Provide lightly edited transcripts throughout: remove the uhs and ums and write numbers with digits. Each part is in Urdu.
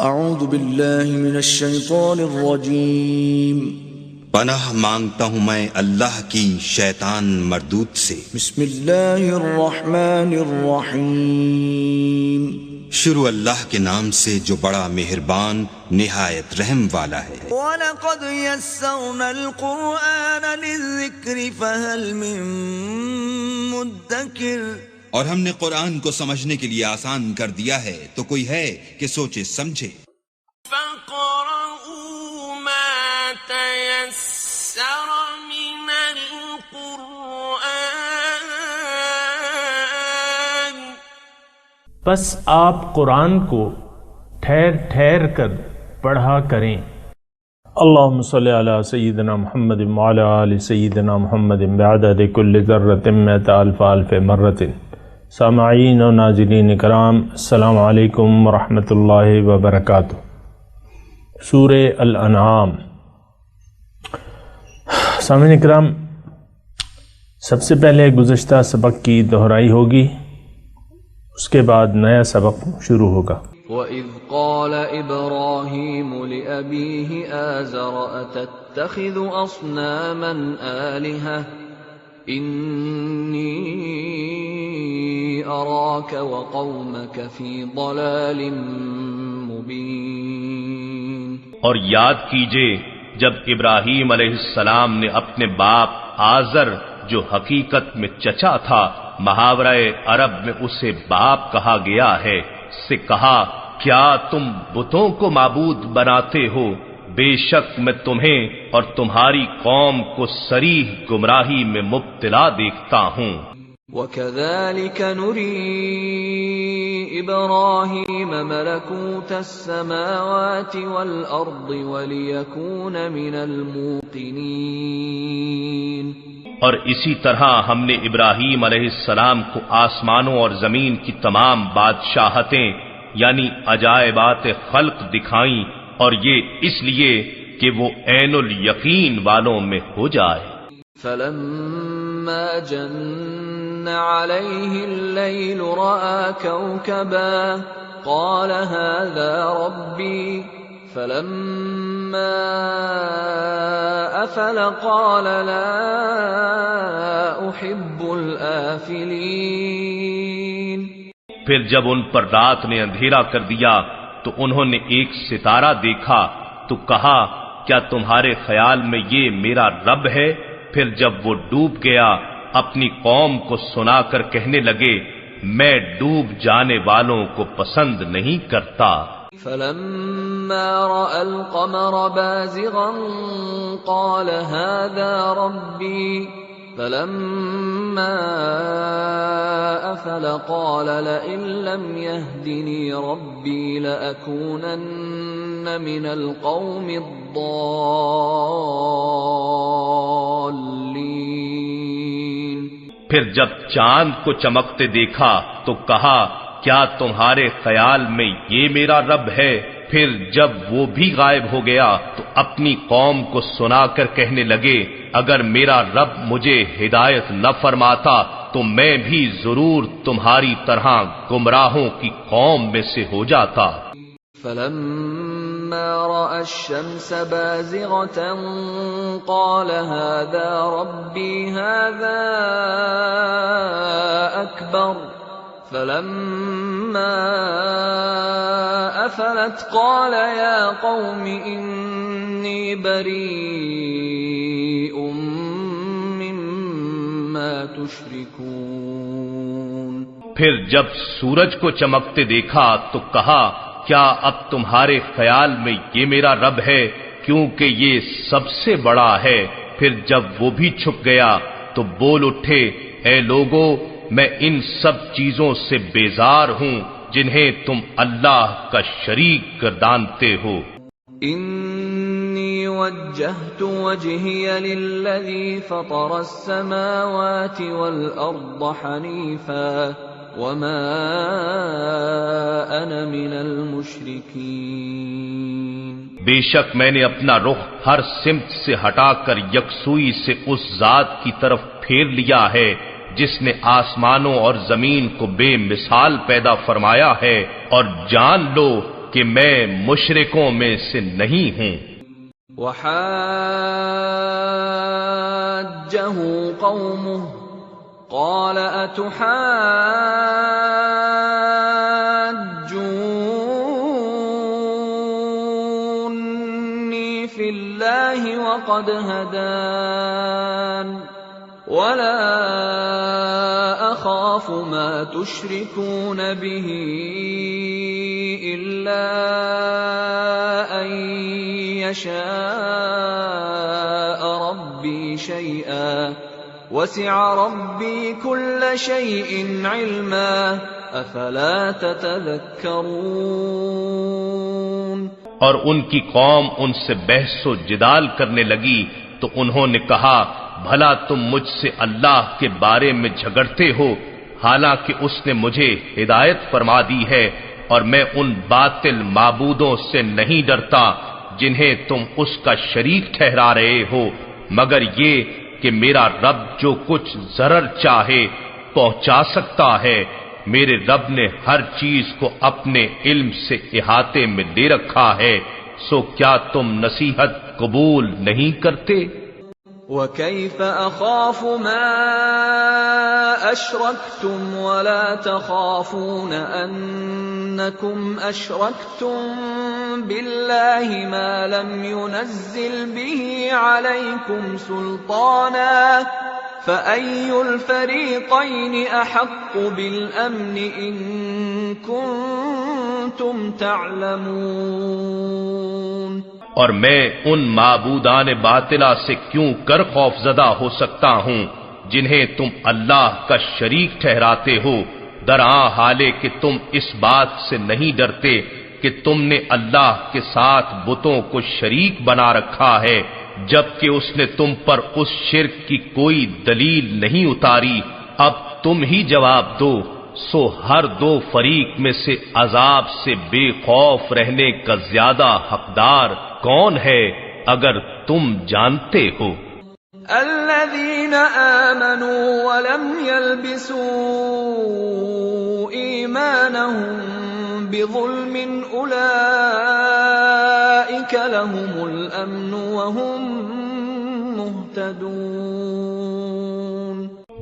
اعوذ باللہ من الشیطان الرجیم پناہ مانگتا ہوں میں اللہ کی شیطان مردود سے۔ بسم اللہ الرحمن الرحیم شروع اللہ کے نام سے جو بڑا مہربان نہایت رحم والا ہے۔ وَلَقَدْ يَسَّرْنَا الْقُرْآنَ لِلذِّكْرِ فَهَلْ مِن مُدَّكِرٍ، اور ہم نے قرآن کو سمجھنے کے لیے آسان کر دیا ہے تو کوئی ہے کہ سوچے سمجھے۔ فَقْرَؤُوا مَا تَيَسَّرَ مِنَ الْقُرْآنِ، پس آپ قرآن کو ٹھہر ٹھہر کر پڑھا کریں۔ اللہم صلی علی سیدنا محمد وعلی آل سیدنا محمد بعدد کل ذرۃ مئۃ الف الف مرۃ۔ سامعین و ناظرین کرام، السلام علیکم ورحمۃ اللہ وبرکاتہ۔ سورہ الانعام۔ سامعین کرام، سب سے پہلے گزشتہ سبق کی دہرائی ہوگی، اس کے بعد نیا سبق شروع ہوگا۔ وَإِذْ قَالَ إِبْرَاهِيمُ لِأَبِيهِ آزَرَ أَتَتَّخِذُ أَصْنَامًا آلِهَةً إِنِّي أَرَاكَ وَقَوْمَكَ فِي ضَلَالٍ مُبِينٍ۔ اور یاد کیجئے جب ابراہیم علیہ السلام نے اپنے باپ آزر جو حقیقت میں چچا تھا، محاورہ عرب میں اسے باپ کہا گیا ہے، سے کہا کیا تم بتوں کو معبود بناتے ہو؟ بے شک میں تمہیں اور تمہاری قوم کو صریح گمراہی میں مبتلا دیکھتا ہوں۔ وَكَذَلِكَ نُرِي إِبْرَاهِيمَ مَلَكُوتَ السَّمَاوَاتِ وَالْأَرْضِ وَلِيَكُونَ مِنَ الْمُوقِنِينَ۔ اور اسی طرح ہم نے ابراہیم علیہ السلام کو آسمانوں اور زمین کی تمام بادشاہتیں یعنی عجائبات خلق دکھائیں، اور یہ اس لیے کہ وہ عین الیقین والوں میں ہو جائے۔ فَلَمَّا جَنَّ عَلَيْهِ اللَّيْلُ رَأَى كَوْكَبًا قَالَ هَذَا رَبِّي فَلَمَّا أَفَلَ قَالَ لَا أُحِبُّ الْآفِلِينَ۔ پھر جب ان پر رات نے اندھیرا کر دیا تو انہوں نے ایک ستارہ دیکھا تو کہا کیا تمہارے خیال میں یہ میرا رب ہے؟ پھر جب وہ ڈوب گیا اپنی قوم کو سنا کر کہنے لگے میں ڈوب جانے والوں کو پسند نہیں کرتا۔ فَلَمَّا رَأَى الْقَمَرَ بَازِغًا قَالَ هَذَا رَبِّي فَلَمَّا أَفَلَ قَالَ لَئِن لَّمْ يَهْدِنِي رَبِّي لَأَكُونَنَّ مِنَ الْقَوْمِ الضَّالِّينَ۔ پھر جب چاند کو چمکتے دیکھا تو کہا کیا تمہارے خیال میں یہ میرا رب ہے؟ پھر جب وہ بھی غائب ہو گیا تو اپنی قوم کو سنا کر کہنے لگے اگر میرا رب مجھے ہدایت نہ فرماتا تو میں بھی ضرور تمہاری طرح گمراہوں کی قوم میں سے ہو جاتا۔ فَلَمَّا رَأَى الشَّمْسَ بَازِغَةً قَالَ هَذَا رَبِّي هَذَا أَكْبَرُ فَلَمَّا أَفَلَتْ قَالَ يَا قَوْمِ إِنِّي بَرِيءٌ مِّمَّا تُشْرِكُونَ۔ پھر جب سورج کو چمکتے دیکھا تو کہا کیا اب تمہارے خیال میں یہ میرا رب ہے کیونکہ یہ سب سے بڑا ہے؟ پھر جب وہ بھی چھپ گیا تو بول اٹھے اے لوگو میں ان سب چیزوں سے بیزار ہوں جنہیں تم اللہ کا شریک گردانتے ہو۔ انی وجہت وجہی للذی فطر السماوات والارض حنیفا وما انا من المشرکین۔ بے شک میں نے اپنا رخ ہر سمت سے ہٹا کر یکسوئی سے اس ذات کی طرف پھیر لیا ہے جس نے آسمانوں اور زمین کو بے مثال پیدا فرمایا ہے، اور جان لو کہ میں مشرکوں میں سے نہیں ہوں۔ وحاجه قومه قال أتحاجوني في الله وقد هدان ولا أخاف ما تشركون به إلا أن يشاء ربي شيئا وسع ربي كل شيء علما أفلا تتذكرون۔ اور ان کی قوم ان سے بحث و جدال کرنے لگی تو انہوں نے کہا بھلا تم مجھ سے اللہ کے بارے میں جھگڑتے ہو حالانکہ اس نے مجھے ہدایت فرما دی ہے، اور میں ان باطل معبودوں سے نہیں ڈرتا جنہیں تم اس کا شریک ٹھہرا رہے ہو، مگر یہ کہ میرا رب جو کچھ ضرر چاہے پہنچا سکتا ہے۔ میرے رب نے ہر چیز کو اپنے علم سے احاطے میں لے رکھا ہے، سو کیا تم نصیحت قبول نہیں کرتے؟ وَكَيْفَ أَخَافُ مَا أَشْرَكْتُمْ وَلَا تَخَافُونَ أَنَّكُمْ أَشْرَكْتُمْ بِاللَّهِ مَا لَمْ يُنَزِّلْ بِهِ عَلَيْكُمْ سُلْطَانًا فَأَيُّ الْفَرِيقَيْنِ أَحَقُّ بِالْأَمْنِ إِن كُنتُمْ تَعْلَمُونَ۔ اور میں ان معبودان باطلہ سے کیوں کر خوف زدہ ہو سکتا ہوں جنہیں تم اللہ کا شریک ٹھہراتے ہو، درآں حالے کہ تم اس بات سے نہیں ڈرتے کہ تم نے اللہ کے ساتھ بتوں کو شریک بنا رکھا ہے، جبکہ اس نے تم پر اس شرک کی کوئی دلیل نہیں اتاری۔ اب تم ہی جواب دو، سو ہر دو فریق میں سے عذاب سے بے خوف رہنے کا زیادہ حقدار کون ہے اگر تم جانتے ہو؟ الذين آمنوا ولم يلبسوا إيمانهم بظلم أولئك لهم الأمن وهم مهتدون۔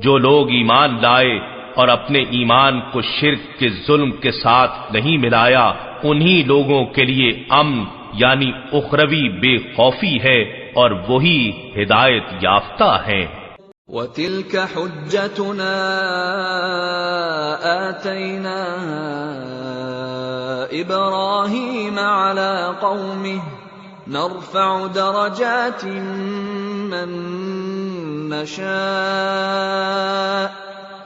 جو لوگ ایمان لائے اور اپنے ایمان کو شرک کے ظلم کے ساتھ نہیں ملایا، انہی لوگوں کے لیے امن یعنی اخروی بے خوفی ہے اور وہی ہدایت یافتہ ہیں۔ وَتِلْكَ حُجَّتُنَا آتَيْنَاهَا إِبْرَاهِيمَ عَلَى قَوْمِهِ نَرْفَعُ دَرَجَاتٍ مَّن نَّشَاءُ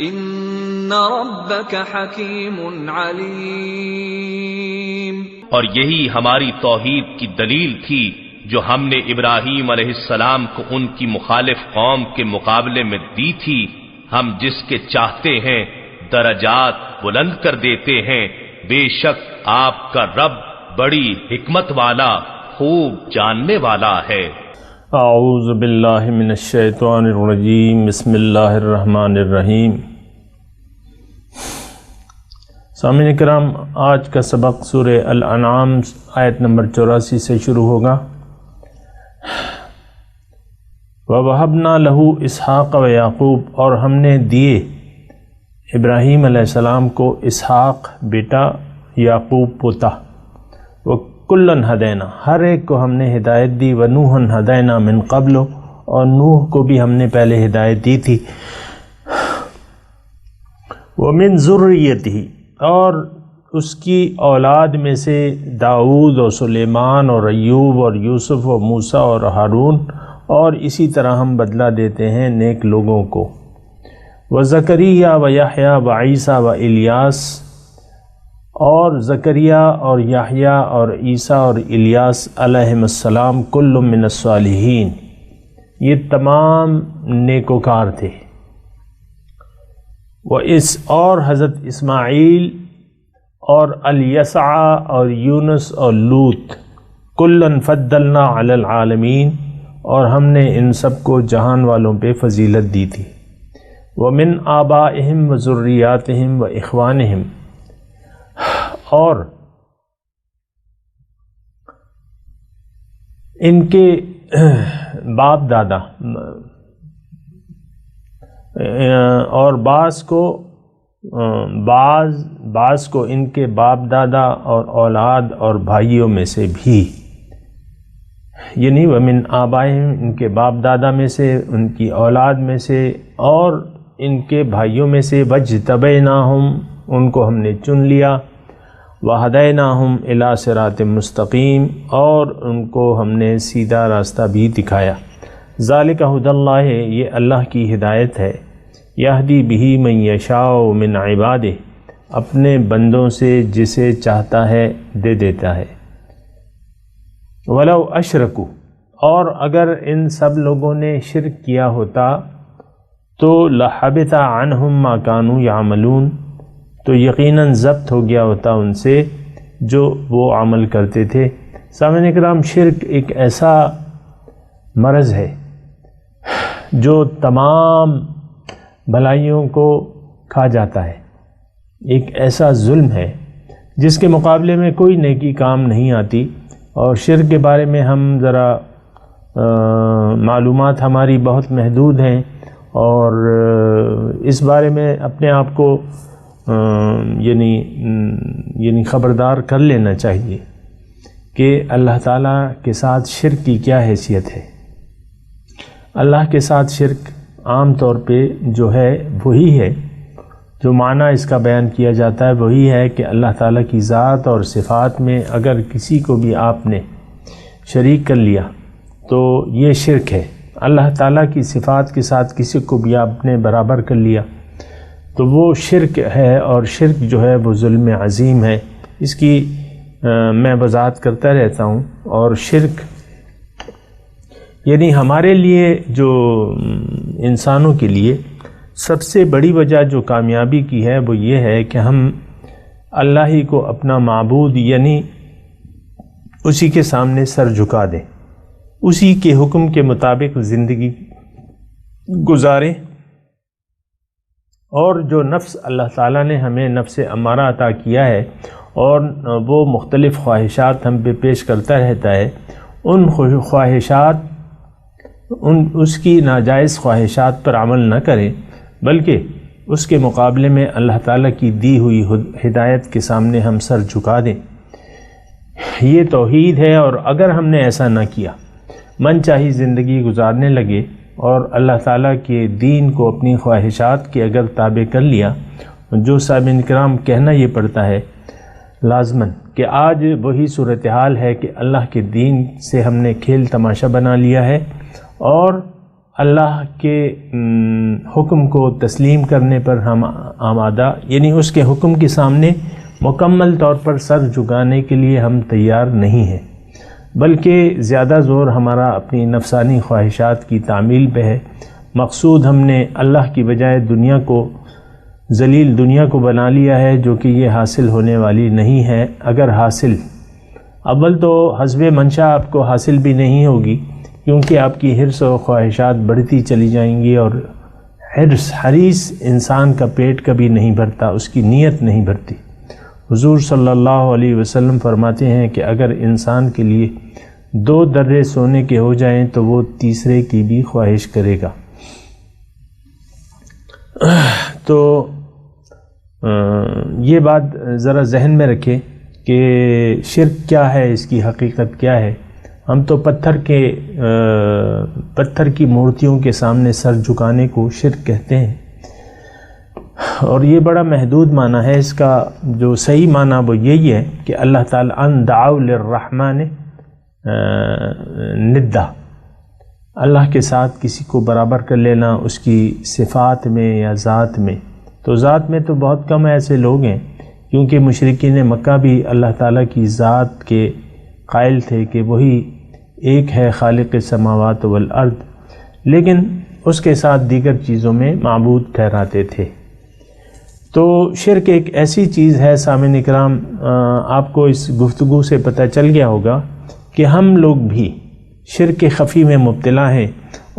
إِنَّ رَبَّكَ حَكِيمٌ عَلِيمٌ۔ اور یہی ہماری توحید کی دلیل تھی جو ہم نے ابراہیم علیہ السلام کو ان کی مخالف قوم کے مقابلے میں دی تھی، ہم جس کے چاہتے ہیں درجات بلند کر دیتے ہیں، بے شک آپ کا رب بڑی حکمت والا خوب جاننے والا ہے۔ اعوذ باللہ من الشیطان الرجیم، بسم اللہ الرحمن الرحیم۔ سامعین کرام، آج کا سبق سورہ الانعام آیت نمبر 84 سے شروع ہوگا۔ وَوَهَبْنَا لَهُ اسحاق و یعقوب، اور ہم نے دیے ابراہیم علیہ السلام کو اسحاق بیٹا، یعقوب پوتا۔ وَكُلًّا هَدَيْنَا، ہر ایک کو ہم نے ہدایت دی۔ وَنُوحًا هَدَيْنَا مِن قَبْلُ، اور نوح کو بھی ہم نے پہلے ہدایت دی تھی۔ وَمِن ذُرِّيَّتِهِ، اور اس کی اولاد میں سے داؤد اور سلیمان اور ایوب اور یوسف اور موسیٰ اور ہارون، اور اسی طرح ہم بدلہ دیتے ہیں نیک لوگوں کو۔ وزکریا و یحییٰ و عیسیٰ و الیاس، اور زکریا اور یحییٰ اور عیسیٰ اور الیاس علیہم السلام کل من الصالحین، یہ تمام نیکوکار تھے۔ اور حضرت اسماعیل اور الیسع اور یونس اور لوط، کلن فضلنا علی العالمین، اور ہم نے ان سب کو جہان والوں پہ فضیلت دی تھی۔ ومن آبائہم و ذریاتہم و اخوانہم، اور ان کے باپ دادا اور بعض کو ان کے باپ دادا اور اولاد اور بھائیوں میں سے بھی، یعنی ومن آبائہم، ان کے باپ دادا میں سے، ان کی اولاد میں سے اور ان کے بھائیوں میں سے، وجتبیناہم، ان کو ہم نے چن لیا، وہدیناہم الی صراط مستقیم، اور ان کو ہم نے سیدھا راستہ بھی دکھایا۔ ذالک ھدی اللہ، یہ اللہ کی ہدایت ہے، یہدی بہ من یشاء من عبادہ، اپنے بندوں سے جسے چاہتا ہے دے دیتا ہے۔ ولو اشرکوا، اور اگر ان سب لوگوں نے شرک کیا ہوتا تو لحبط عنہم ما کانوا یعملون، تو یقیناً ضبط ہو گیا ہوتا ان سے جو وہ عمل کرتے تھے۔ سامعین کرام، شرک ایک ایسا مرض ہے جو تمام بھلائیوں کو کھا جاتا ہے، ایک ایسا ظلم ہے جس کے مقابلے میں کوئی نیکی کام نہیں آتی۔ اور شرک کے بارے میں ہم ذرا معلومات ہماری بہت محدود ہیں، اور اس بارے میں اپنے آپ کو یعنی خبردار کر لینا چاہیے کہ اللہ تعالیٰ کے ساتھ شرک کی کیا حیثیت ہے۔ اللہ کے ساتھ شرک عام طور پہ جو ہے وہی ہے، جو معنی اس کا بیان کیا جاتا ہے وہی ہے کہ اللہ تعالیٰ کی ذات اور صفات میں اگر کسی کو بھی آپ نے شریک کر لیا تو یہ شرک ہے۔ اللہ تعالیٰ کی صفات کے ساتھ کسی کو بھی آپ نے برابر کر لیا تو وہ شرک ہے، اور شرک جو ہے وہ ظلم عظیم ہے۔ اس کی میں وضاحت کرتا رہتا ہوں۔ اور شرک یعنی ہمارے لیے، جو انسانوں کے لیے سب سے بڑی وجہ جو کامیابی کی ہے وہ یہ ہے کہ ہم اللہ ہی کو اپنا معبود، یعنی اسی کے سامنے سر جھکا دیں، اسی کے حکم کے مطابق زندگی گزاریں، اور جو نفس اللہ تعالیٰ نے ہمیں نفس امارہ عطا کیا ہے اور وہ مختلف خواہشات ہم پہ پیش کرتا رہتا ہے، ان خواہشات، اس کی ناجائز خواہشات پر عمل نہ کریں، بلکہ اس کے مقابلے میں اللہ تعالیٰ کی دی ہوئی ہدایت کے سامنے ہم سر جھکا دیں۔ یہ توحید ہے۔ اور اگر ہم نے ایسا نہ کیا، من چاہی زندگی گزارنے لگے اور اللہ تعالیٰ کے دین کو اپنی خواہشات کے اگر تابع کر لیا، جو سامعین کرام کہنا یہ پڑتا ہے لازماً کہ آج وہی صورتحال ہے کہ اللہ کے دین سے ہم نے کھیل تماشا بنا لیا ہے، اور اللہ کے حکم کو تسلیم کرنے پر ہم آمادہ، یعنی اس کے حکم کے سامنے مکمل طور پر سر جھکانے کے لیے ہم تیار نہیں ہیں، بلکہ زیادہ زور ہمارا اپنی نفسانی خواہشات کی تعمیل پہ ہے۔ مقصود ہم نے اللہ کی بجائے دنیا کو، ذلیل دنیا کو بنا لیا ہے، جو کہ یہ حاصل ہونے والی نہیں ہے۔ اگر حاصل، اول تو حسب منشا آپ کو حاصل بھی نہیں ہوگی، کیونکہ آپ کی حرص و خواہشات بڑھتی چلی جائیں گی، اور حریص انسان کا پیٹ کبھی نہیں بھرتا، اس کی نیت نہیں بھرتی۔ حضور صلی اللہ علیہ وسلم فرماتے ہیں کہ اگر انسان کے لیے 2 درے سونے کے ہو جائیں تو وہ تیسرے کی بھی خواہش کرے گا۔ تو یہ بات ذرا ذہن میں رکھیں کہ شرک کیا ہے، اس کی حقیقت کیا ہے۔ ہم تو پتھر کی مورتیوں کے سامنے سر جھکانے کو شرک کہتے ہیں، اور یہ بڑا محدود معنی ہے۔ اس کا جو صحیح معنی وہ یہی ہے کہ اللہ تعالیٰ ان دعوا للرحمن ندہ، اللہ کے ساتھ کسی کو برابر کر لینا اس کی صفات میں یا ذات میں۔ تو ذات میں تو بہت کم ایسے لوگ ہیں، کیونکہ مشرکین مکہ بھی اللہ تعالیٰ کی ذات کے قائل تھے کہ وہی ایک ہے خالق السماوات والارض، لیکن اس کے ساتھ دیگر چیزوں میں معبود ٹھہراتے تھے۔ تو شرک ایک ایسی چیز ہے، سامعین اکرام، آپ کو اس گفتگو سے پتہ چل گیا ہوگا کہ ہم لوگ بھی شرک خفی میں مبتلا ہیں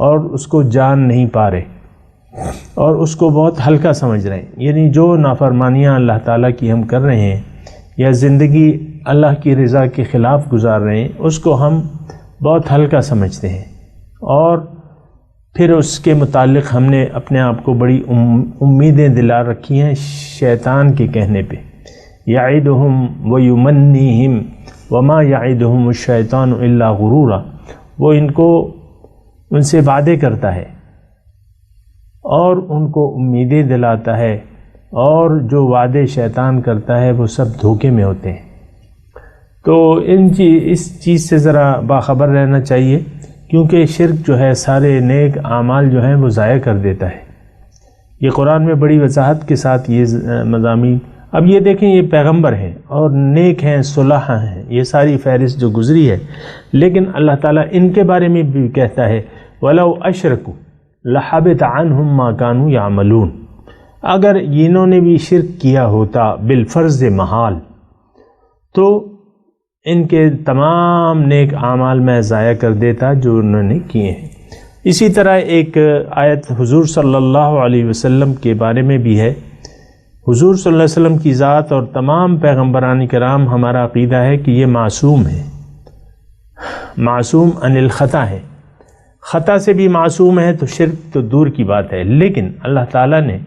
اور اس کو جان نہیں پا رہے اور اس کو بہت ہلکا سمجھ رہے ہیں۔ یعنی جو نافرمانیاں اللہ تعالیٰ کی ہم کر رہے ہیں یا زندگی اللہ کی رضا کے خلاف گزار رہے ہیں، اس کو ہم بہت ہلکا سمجھتے ہیں، اور پھر اس کے متعلق ہم نے اپنے آپ کو بڑی امیدیں دلا رکھی ہیں شیطان کے کہنے پہ، یعدہم ویمنیہم وما یعدہم الشیطان الا غرورا، وہ ان سے وعدے کرتا ہے اور ان کو امیدیں دلاتا ہے، اور جو وعدے شیطان کرتا ہے وہ سب دھوکے میں ہوتے ہیں۔ تو اس چیز سے ذرا باخبر رہنا چاہیے، کیونکہ شرک جو ہے سارے نیک اعمال جو ہیں وہ ضائع کر دیتا ہے۔ یہ قرآن میں بڑی وضاحت کے ساتھ یہ مضامین، اب یہ دیکھیں یہ پیغمبر ہیں اور نیک ہیں، صلحاء ہیں، یہ ساری فہرست جو گزری ہے، لیکن اللہ تعالیٰ ان کے بارے میں بھی کہتا ہے وَلَوْ أَشْرَكُوا لَحَبِطَ عَنْهُمْ مَا كَانُوا يَعْمَلُونَ، اگر انہوں نے بھی شرک کیا ہوتا بالفرض محال تو ان کے تمام نیک اعمال میں ضائع کر دیتا جو انہوں نے کیے ہیں۔ اسی طرح ایک آیت حضور صلی اللہ علیہ وسلم کے بارے میں بھی ہے۔ حضور صلی اللہ علیہ وسلم کی ذات اور تمام پیغمبران کرام ہمارا عقیدہ ہے کہ یہ معصوم ہے، معصوم عن الخطا ہے، خطا سے بھی معصوم ہے، تو شرک تو دور کی بات ہے، لیکن اللہ تعالیٰ نے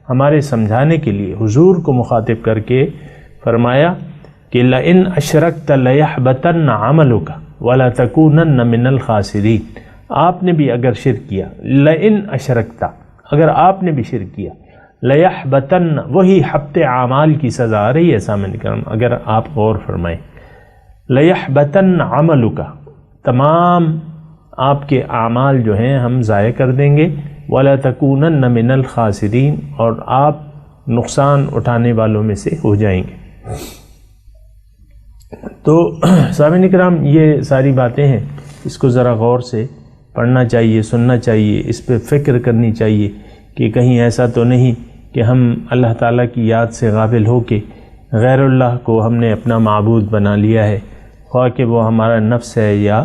ہمارے سمجھانے کے لیے حضور کو مخاطب کر کے فرمایا کہ لئن اشرکت لیحبطن عملک ولتکونن من الخاسرین، آپ نے بھی اگر شرک کیا، لئن اشرکت، اگر آپ نے بھی شرک کیا، لیحبطن، وہی حبط اعمال کی سزا آ رہی ہے سامنے کرم، اگر آپ غور فرمائیں، لیحبطن عملک، تمام آپ کے اعمال جو ہیں ہم ضائع کر دیں گے، وَلَتَكُونَنَّ مِنَ الْخَاسِرِينَ، اور آپ نقصان اٹھانے والوں میں سے ہو جائیں گے۔ تو سامعین کرام یہ ساری باتیں ہیں، اس کو ذرا غور سے پڑھنا چاہیے، سننا چاہیے، اس پہ فکر کرنی چاہیے کہ کہیں ایسا تو نہیں کہ ہم اللہ تعالیٰ کی یاد سے غافل ہو کے غیر اللہ کو ہم نے اپنا معبود بنا لیا ہے، خواہ کہ وہ ہمارا نفس ہے یا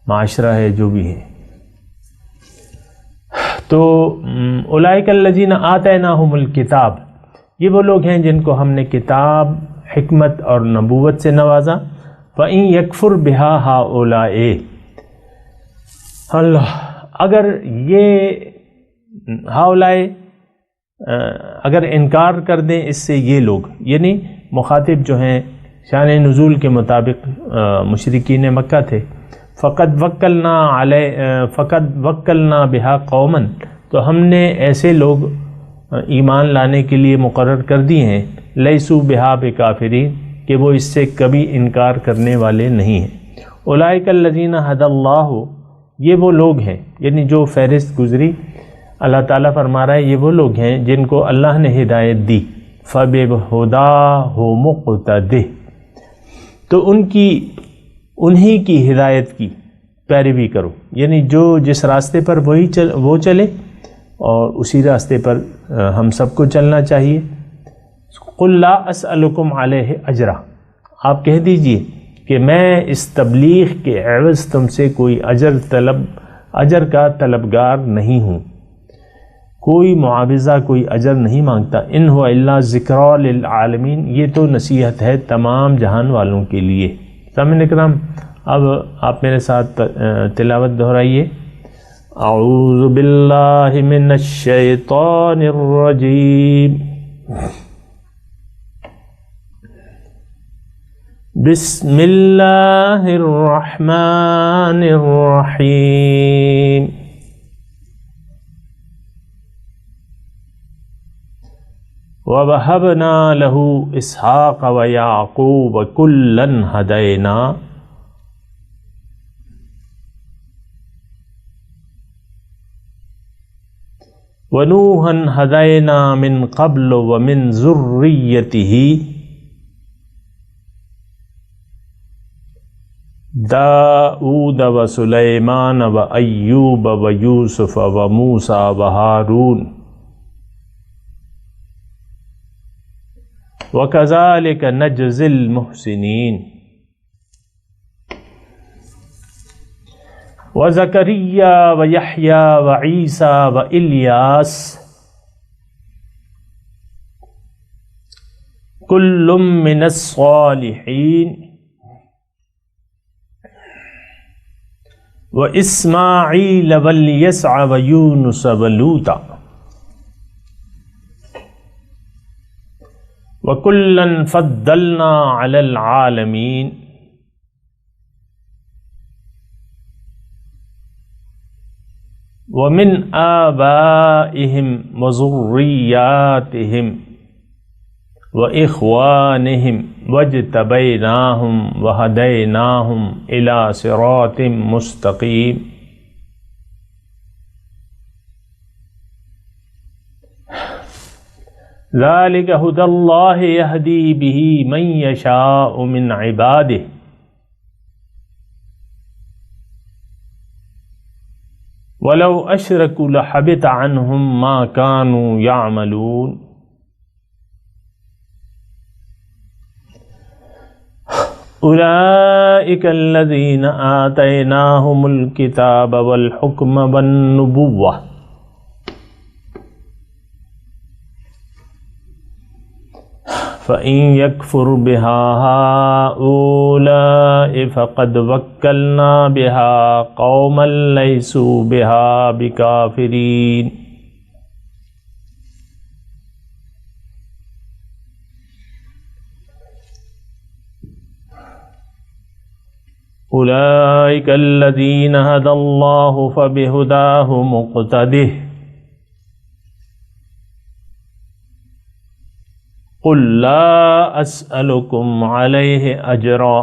معاشرہ ہے، جو بھی ہے۔ تو اولئک الذین آتیناہم الکتاب، یہ وہ لوگ ہیں جن کو ہم نے کتاب، حکمت اور نبوت سے نوازا۔ فَإِن يَكْفُرْ بِهَا هَؤُلَاءِ، اللہ اگر یہ ہؤلاء اگر انکار کر دیں اس سے یہ لوگ، یعنی مخاطب جو ہیں شان نزول کے مطابق مشرکین مکہ تھے، فقد وکلنا بہا قوما، تو ہم نے ایسے لوگ ایمان لانے کے لیے مقرر کر دیے ہیں، لیسو بہا بکافرین، کہ وہ اس سے کبھی انکار کرنے والے نہیں ہیں۔ اولئک الذین ھدی اللہ، یہ وہ لوگ ہیں، یعنی جو فہرست گزری اللہ تعالیٰ فرما رہا ہے یہ وہ لوگ ہیں جن کو اللہ نے ہدایت دی، فَبِهُدَاهُ مُقْتَدِهْ، تو انہی کی ہدایت کی پیروی کرو، یعنی جو جس راستے پر وہ چلے اور اسی راستے پر ہم سب کو چلنا چاہیے۔ قُلْ لَا أَسْأَلُكُمْ عَلَيْهِ أَجْرًا، آپ کہہ دیجئے کہ میں اس تبلیغ کے عوض تم سے کوئی اجر کا طلبگار نہیں ہوں، کوئی معاوضہ، کوئی اجر نہیں مانگتا۔ ان هو الا ذکریٰ للعالمین، یہ تو نصیحت ہے تمام جہان والوں کے لیے۔ سامعین اکرام، اب آپ میرے ساتھ تلاوت دہرائیے۔ اعوذ باللہ من الشیطان الرجیم، بسم اللہ الرحمن الرحیم۔ وَوَهَبْنَا لَهُ إِسْحَاقَ وَيَعْقُوبَ كُلًّا هَدَيْنَا وَنُوحًا هَدَيْنَا مِن قَبْلُ وَمِن ذُرِّيَّتِهِ داؤد وسليمان وأيوب ويوسف وموسى وهارون وَكَذَلِكَ نَجْزِي الْمُحْسِنِينَ وَزَكَرِيَّا وَيَحْيَا وَعِيسَى وَإِلْيَاسَ كُلٌّ مِّنَ الصَّالِحِينَ وإسماعیل والیسع ویونس ولوطا وکلا فضلنا علی العالمین ومن آبائهم وذریاتهم وإخوانهم واجتبیناهم وہدیناهم إلی صراط مستقیم ذلك هدى الله يهدي به من يشاء من عباده ولو أشركوا لحبط عنهم ما كانوا يعملون أولئك الذين آتيناهم الكتاب والحكم والنبوة فَإِن يَكْفُرْ بِهَا هَؤُلَاءِ فَقَدْ وَكَّلْنَا بِهَا قَوْمًا لَيْسُوا بِهَا بِكَافِرِينَ أُولَئِكَ الَّذِينَ هَدَى اللَّهُ فَبِهُدَاهُ مُقْتَدِهِ قل لا أسألكم عليه أجرا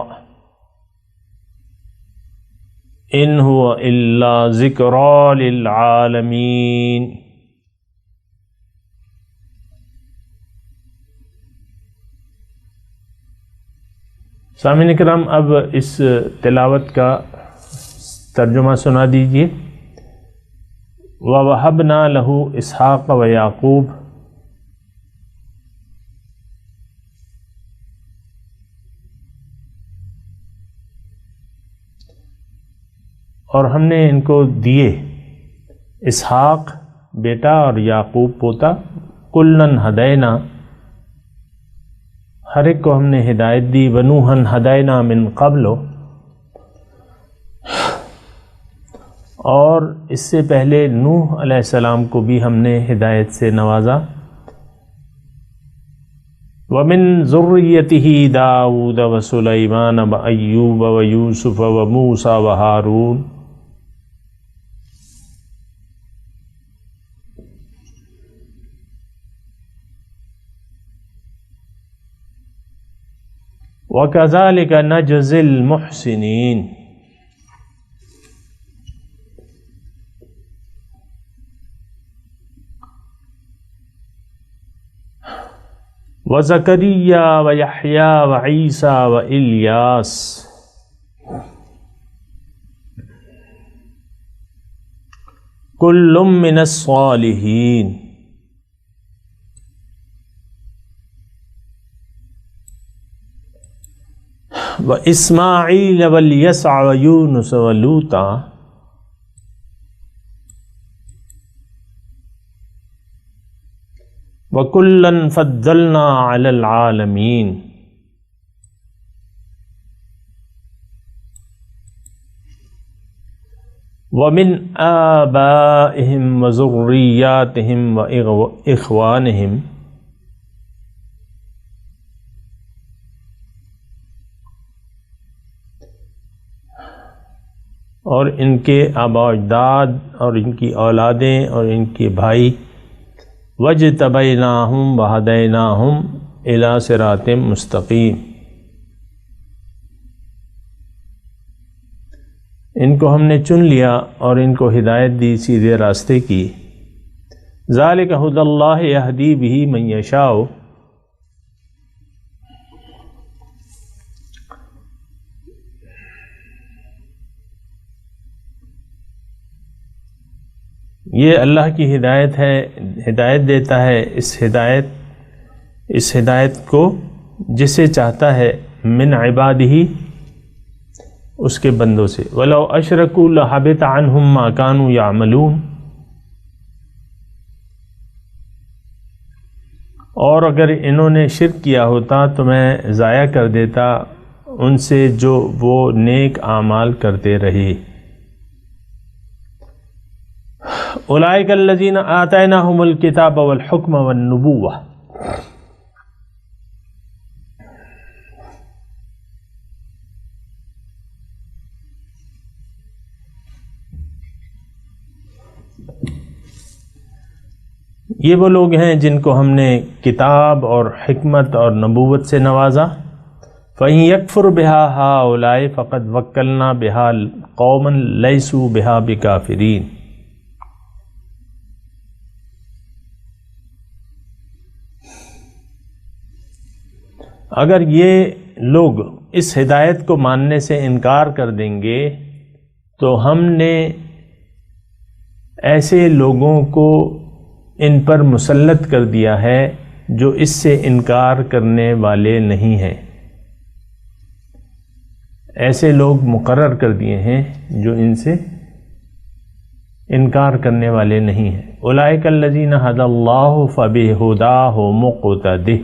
إن هو إلا ذكرى للعالمين سامعین کرام، اب اس تلاوت کا ترجمہ سنا دیجیے۔ وَوَهَبْنَا لَهُ إِسْحَاقَ وَيَعْقُوبَ اور ہم نے ان کو دیے اسحاق بیٹا اور یعقوب پوتا، کلن ہدینا ہر ایک کو ہم نے ہدایت دی، ونوحن ہدینا من قبل اور اس سے پہلے نوح علیہ السلام کو بھی ہم نے ہدایت سے نوازا، ومن ذریتہ داؤد وسلیمان وایوب ویوسف وموسیٰ وہارون وَكَذَلِكَ نَجْزِي الْمُحْسِنِينَ وَزَكَرِيَّا وَيَحْيَا وَعِيسَى وَإِلْيَاسَ كُلٌّ مِّنَ الصَّالِحِينَ وَإِسْمَاعِيلَ وَالْيَسْعَ وَيُونُسَ وَلُوطًا وَكُلًّا فَضَّلْنَا عَلَى الْعَالَمِينَ وَمِنْ آبَائِهِمْ وَذُرِّيَّاتِهِمْ وَإِخْوَانِهِمْ اور ان کے آبا و اجداد اور ان کی اولادیں اور ان کے بھائی، وَاجْتَبَيْنَاهُمْ وَهَدَيْنَاهُمْ إِلَى صِرَاطٍ مُسْتَقِيمٍ ان کو ہم نے چن لیا اور ان کو ہدایت دی سیدھے راستے کی۔ ذَلِكَ هُدَى اللَّهِ يَهْدِي بِهِ مَن يَشَاءُ یہ اللہ کی ہدایت ہے، ہدایت دیتا ہے اس ہدایت کو جسے چاہتا ہے، من عبادہ اس کے بندوں سے۔ وَلَوْ أَشْرَكُوا لَحَبِطَ عَنْهُمْ مَا كَانُوا يَعْمَلُونَ اور اگر انہوں نے شرک کیا ہوتا تو میں ضائع کر دیتا ان سے جو وہ نیک اعمال کرتے رہے۔ اولئک الذین آتیناہم الکتاب والحکم والنبوہ، یہ وہ لوگ ہیں جن کو ہم نے کتاب اور حکمت اور نبوت سے نوازا۔ فَإِن يَكْفُرْ بِهَا هَؤُلَاءِ فَقَدْ وَكَّلْنَا بِهَا قَوْمًا لَيْسُوا بِهَا بِكَافِرِينَ۔ اگر یہ لوگ اس ہدایت کو ماننے سے انکار کر دیں گے تو ہم نے ایسے لوگوں کو ان پر مسلط کر دیا ہے جو اس سے انکار کرنے والے نہیں ہیں، ایسے لوگ مقرر کر دیے ہیں جو ان سے انکار کرنے والے نہیں ہیں۔ اولئک الذین ھدی اللہ فبہداہ مقتدہ۔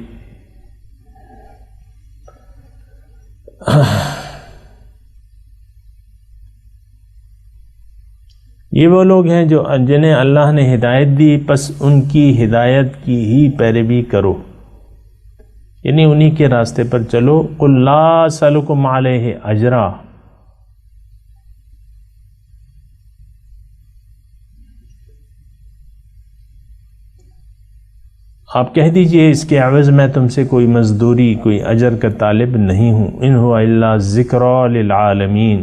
یہ وہ لوگ ہیں جو جنہیں اللہ نے ہدایت دی، پس ان کی ہدایت کی ہی پیروی کرو، یعنی انہی کے راستے پر چلو۔ قل لا اسألکم علیہ اجرا، آپ کہہ دیجئے اس کے عوض میں تم سے کوئی مزدوری، کوئی اجر کا طالب نہیں ہوں۔ ان هو الا ذکری للعالمین،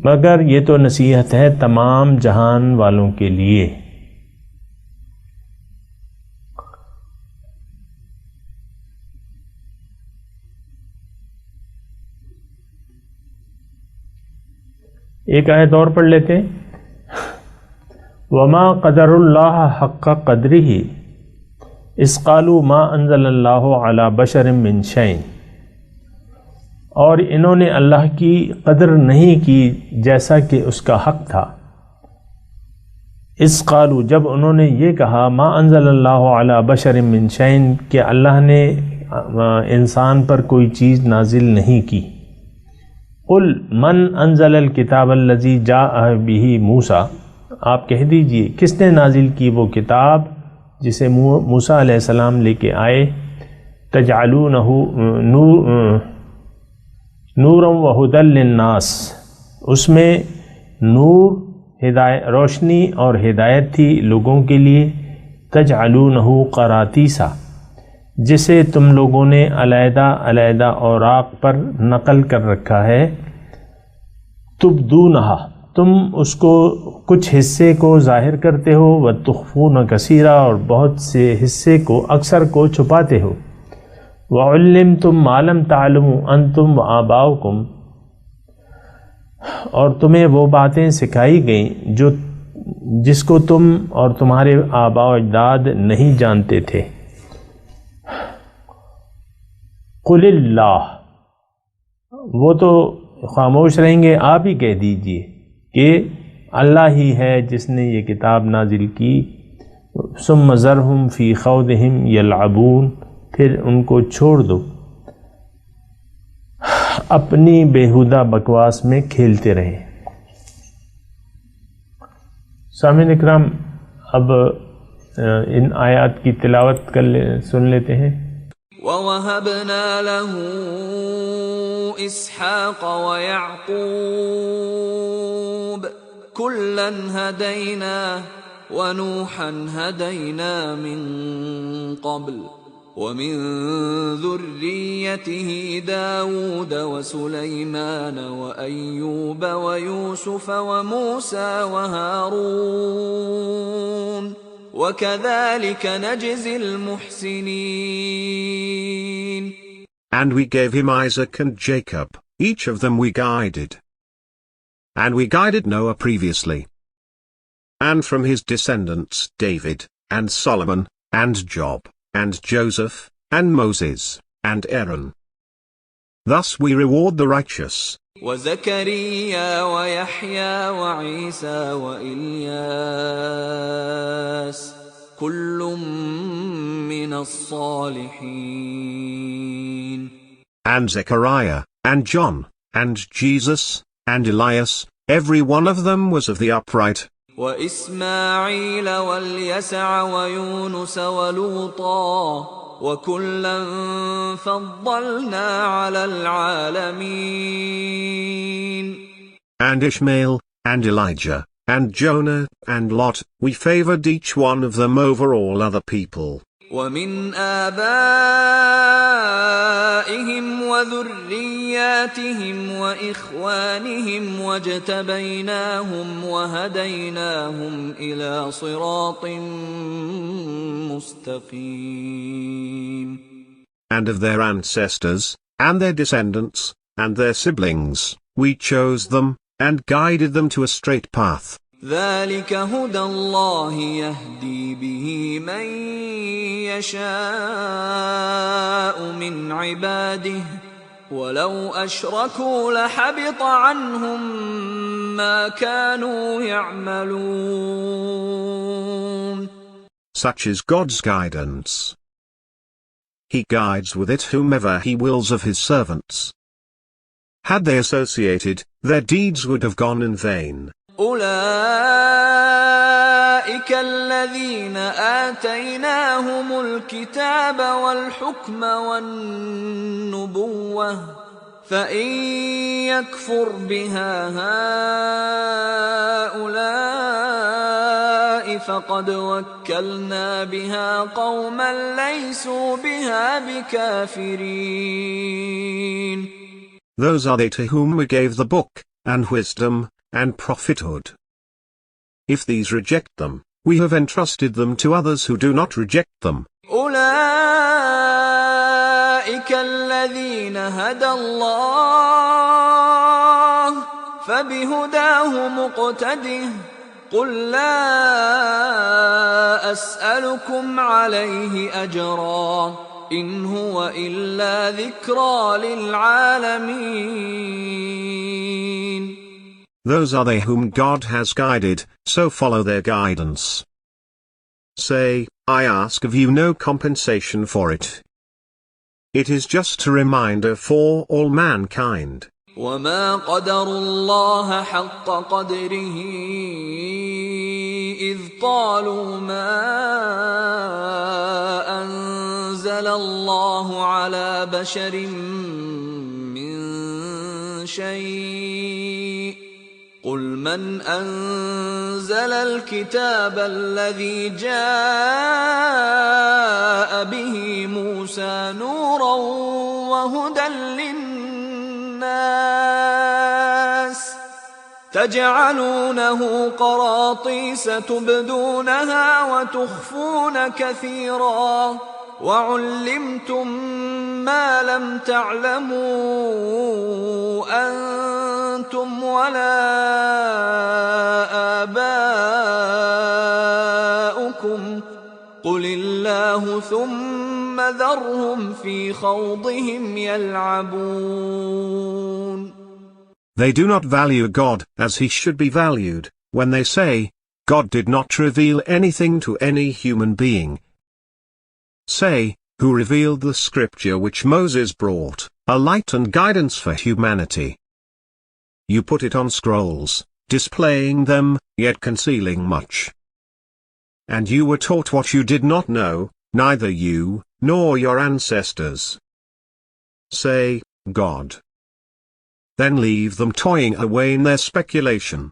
مگر یہ تو نصیحت ہے تمام جہان والوں کے لیے۔ ایک آیت اور پڑھ لیتے ہیں۔ وما قدر اللہ حق قدرہ اذ قالوا ما انزل اللہ علی بشر من شیء، اور انہوں نے اللہ کی قدر نہیں کی جیسا کہ اس کا حق تھا۔ اذ قالوا، جب انہوں نے یہ کہا، ما انزل اللہ علی بشر من شیء، کہ اللہ نے انسان پر کوئی چیز نازل نہیں کی۔ قل من انزل الکتاب الذی جاء بہ موسیٰ، آپ کہہ دیجئے کس نے نازل کی وہ کتاب جسے موسیٰ علیہ السلام لے کے آئے۔ تجعلونہ نورا وہدی للناس، اس میں نور، روشنی اور ہدایت تھی لوگوں کے لیے۔ تجعلونہ قراطیسا، جسے تم لوگوں نے علیحدہ علیحدہ اوراق پر نقل کر رکھا ہے۔ تبدونہا، تم اس کو کچھ حصے کو ظاہر کرتے ہو، وتخفون کثیرا، اور بہت سے حصے کو، اکثر کو چھپاتے ہو۔ وعلمتم ما لم تعلموا انتم وآباؤکم، اور تمہیں وہ باتیں سکھائی گئیں جس کو تم اور تمہارے آباء و اجداد نہیں جانتے تھے۔ قل اللہ، وہ تو خاموش رہیں گے، آپ ہی کہہ دیجئے کہ اللہ ہی ہے جس نے یہ کتاب نازل کی۔ ثم ذرہم فی خوضہم یلعبون، پھر ان کو چھوڑ دو اپنی بیہودہ بکواس میں کھیلتے رہیں۔ سامعین اکرام، اب ان آیات کی تلاوت سن لیتے ہیں۔ وَوَهَبْنَا لَهُ إِسْحَاقَ وَيَعْقُوبَ كُلًّا هَدَيْنَا وَنُوحًا هَدَيْنَا مِن قَبْلُ وَمِن ذُرِّيَّتِهِ دَاوُودَ وَسُلَيْمَانَ وَأَيُّوبَ وَيُوسُفَ وَمُوسَى وَهَارُونَ وَكَذَلِكَ نَجْزِي الْمُحْسِنِينَ. And we gave him Isaac and Jacob, each of them we guided. And we guided Noah previously. And from his descendants David, and Solomon, and Job, and Joseph, and Moses, and Aaron. Thus we reward the righteous. وَزَكَرِيَّا وَيَحْيَا وَعِيسَى وَإِلْيَاسَ كُلٌّ مِّنَ الصَّالِحِينَ. And Zechariah, and John, and Jesus, and Elias, every one of them was of the upright. وإسماعيل واليسع ويونس ولوطا وكلا فضلنا على العالمين. And Ishmael, and Elijah, and Jonah, and Lot, we favored each one of them over all other people. ومن آبائهم وذرياتهم وإخوانهم واجتبيناهم وهديناهم إلى صراط مستقيم. And of their ancestors, and their descendants, and their siblings, we chose them, and guided them to a straight path. ذلك هدى الله يهدي به من يشاء من عباده ولو أشركوا لحبط عنهم ما كانوا يعملون. Such is God's guidance. He guides with it whomever he wills of his servants. Had they associated, their deeds would have gone in vain. أولئك الذين آتيناهم الكتاب والحكم والنبوة فإن يكفر بها هؤلاء فقد وكلنا بها قوما ليسوا بها بكافرين. Those are they to whom we gave the book, and wisdom, and prophethood. If these reject them, we have entrusted them to others who do not reject them. أولئك الذين هدى الله فبهداه مقتده قل لا أسألكم عليه أجرا إن هو إلا ذكرى للعالمين. Those are they whom God has guided, so follow their guidance. Say, I ask of you no compensation for it. It is just a reminder for all mankind. وما قدر الله حق قدره إذ قالوا ما أنزل الله على بشر من شيء قل من أنزل الكتاب الذي جاء به موسى نورا وهدى للناس تجعلونه قراطيس تبدونها وتخفون كثيرا وعلمتم ما لم تعلموا أنتم ولا آباؤكم قل الله ثم ذرهم في خوضهم يلعبون. They do not value God as he should be valued, when they say, God did not reveal anything to any human being. Say, who revealed the scripture which Moses brought, a light and guidance for humanity. You put it on scrolls, displaying them, yet concealing much. And you were taught what you did not know, neither you, nor your ancestors. Say, God. Then leave them toying away in their speculation.